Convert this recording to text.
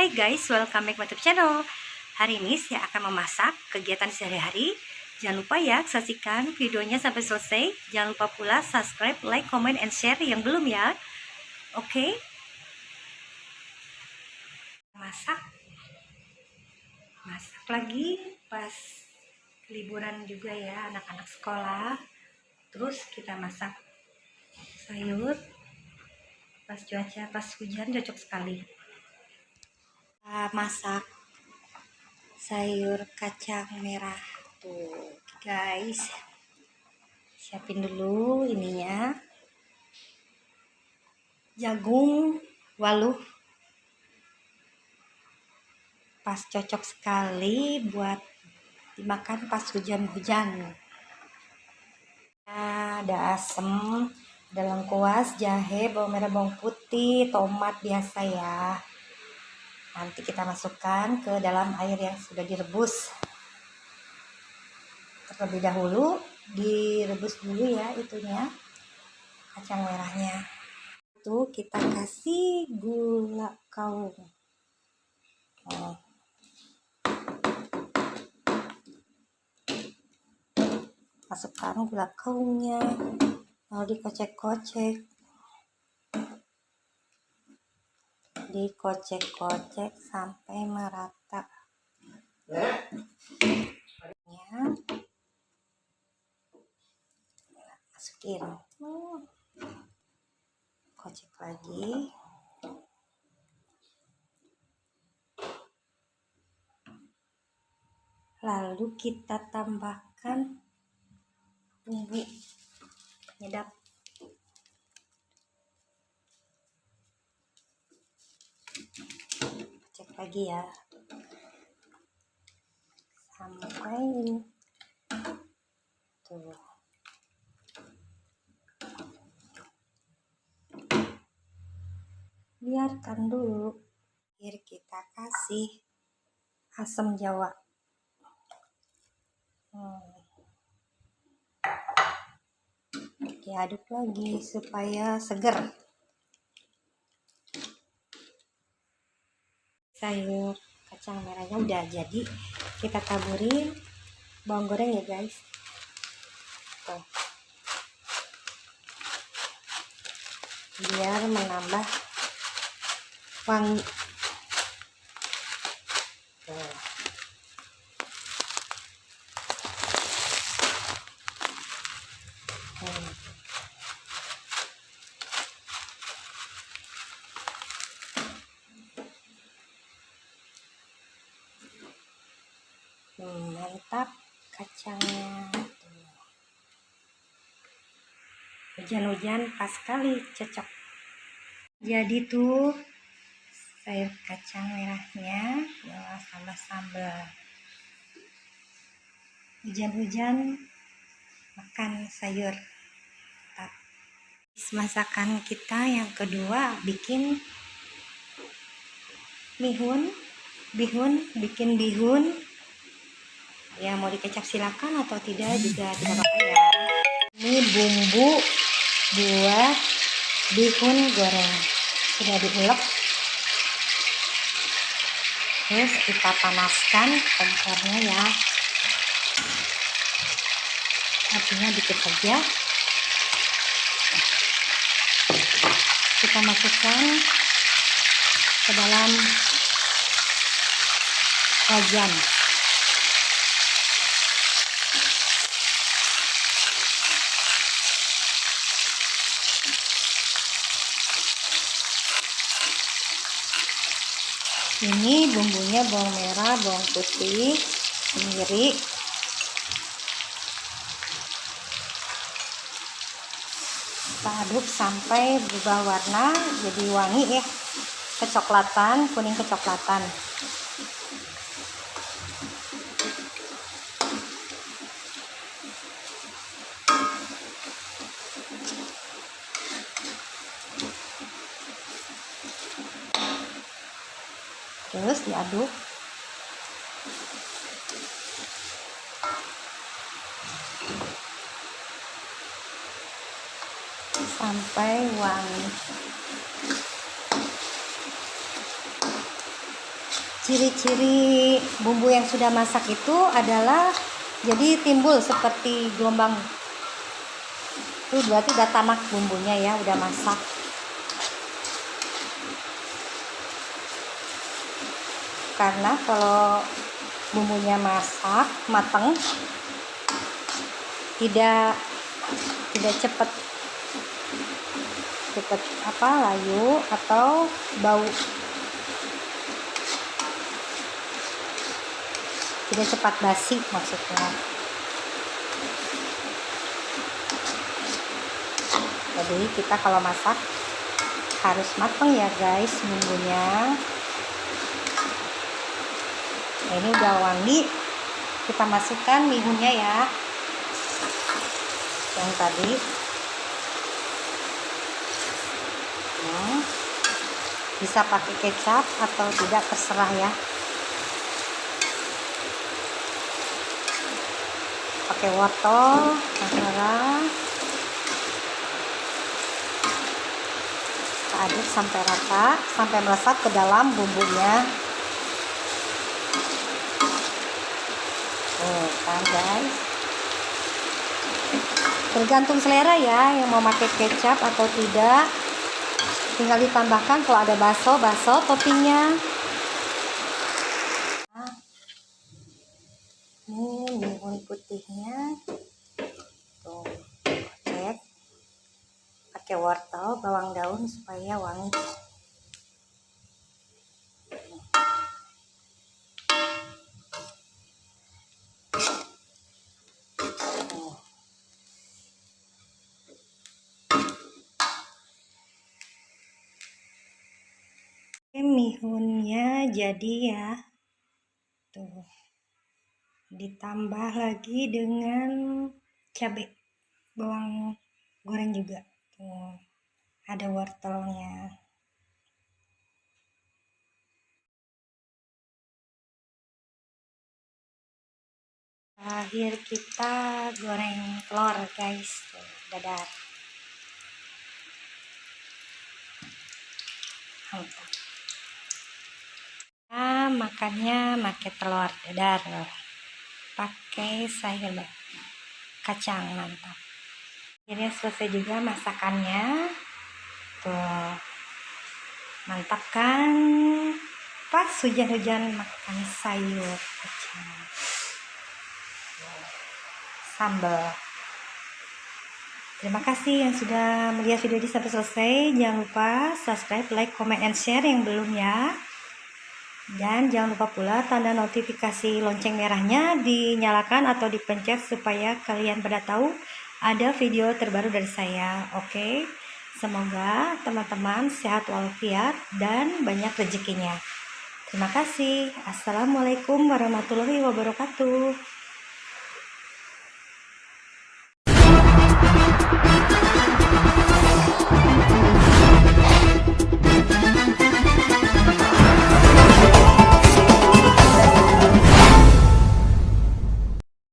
Hai guys, welcome back to my YouTube channel. Hari ini saya akan memasak kegiatan sehari-hari. Jangan lupa ya, saksikan videonya sampai selesai. Jangan lupa pula subscribe, like, comment, and share yang belum ya. Oke. Masak lagi pas liburan juga ya, anak-anak sekolah. Terus kita masak sayur pas cuaca, pas hujan cocok sekali. Masak sayur kacang merah tuh guys, siapin dulu ininya, jagung waluh, pas cocok sekali buat dimakan pas hujan-hujan. Ada asem, ada lengkuas, jahe, bawang merah, bawang putih, tomat biasa ya. Nanti kita masukkan ke dalam air yang sudah direbus. Terlebih dahulu direbus dulu ya itunya, kacang merahnya. Itu kita kasih gula kaung. Masukkan gula kaungnya, lalu dikocek-kocek. Dikocek-kocek sampai merata ya. Masukin, kocek lagi, lalu kita tambahkan bumbu penyedap. Cek lagi ya sampai ini tuh. Biarkan dulu. Akhir kita kasih asam jawa. Diaduk lagi supaya seger. Sayur kacang merahnya udah jadi, kita taburin bawang goreng ya guys. Tuh. Biar menambah wangi. Tuh. Mantap kacangnya. Hujan-hujan pas sekali, cocok. Jadi tuh sayur kacang merahnya ya, sama sambal. Hujan-hujan makan sayur. Masakan kita yang kedua bikin bihun, bikin bihun. Ya mau dikecap silakan atau tidak juga tidak apa-apa ya. Ini bumbu buat bihun goreng sudah diulek. Terus kita panaskan kompornya ya, apinya dikit saja. Kita masukkan ke dalam wajan. Ini bumbunya bawang merah, bawang putih, kemiri. Kita aduk sampai berubah warna jadi wangi ya, kecoklatan, kuning kecoklatan. Terus diaduk sampai wangi. Ciri-ciri bumbu yang sudah masak itu adalah jadi timbul seperti gelombang. Itu berarti udah tamak bumbunya ya, udah masak. Karena kalau bumbunya masak mateng tidak cepat layu atau bau, tidak cepat basi maksudnya. Jadi kita kalau masak harus mateng ya guys bumbunya. Nah, ini udah wangi, kita masukkan mihunnya ya, yang tadi. Bisa pakai kecap atau tidak terserah ya, pakai wortel terserah. Kita aduk sampai rata, sampai meresap ke dalam bumbunya. Kan guys, tergantung selera ya, yang mau pakai kecap atau tidak. Tinggal ditambahkan kalau ada bakso toppingnya. Ini mihun putihnya tuh, cek pakai wortel, bawang daun supaya wangi. Mihunnya jadi ya, tuh ditambah lagi dengan cabai, bawang goreng juga, tuh ada wortelnya. Akhir kita goreng telur guys, tuh, dadar. Mantap. Nah, makannya pakai telur dadar loh, pakai sayur kacang, mantap. Akhirnya selesai juga masakannya, tuh mantap kan, pas hujan-hujan makan sayur kacang sambal. Terima kasih yang sudah melihat video ini sampai selesai. Jangan lupa subscribe, like, comment, and share yang belum ya. Dan jangan lupa pula tanda notifikasi lonceng merahnya dinyalakan atau dipencet supaya kalian pada tahu ada video terbaru dari saya. Oke, semoga teman-teman sehat walafiat dan banyak rezekinya. Terima kasih. Assalamualaikum warahmatullahi wabarakatuh.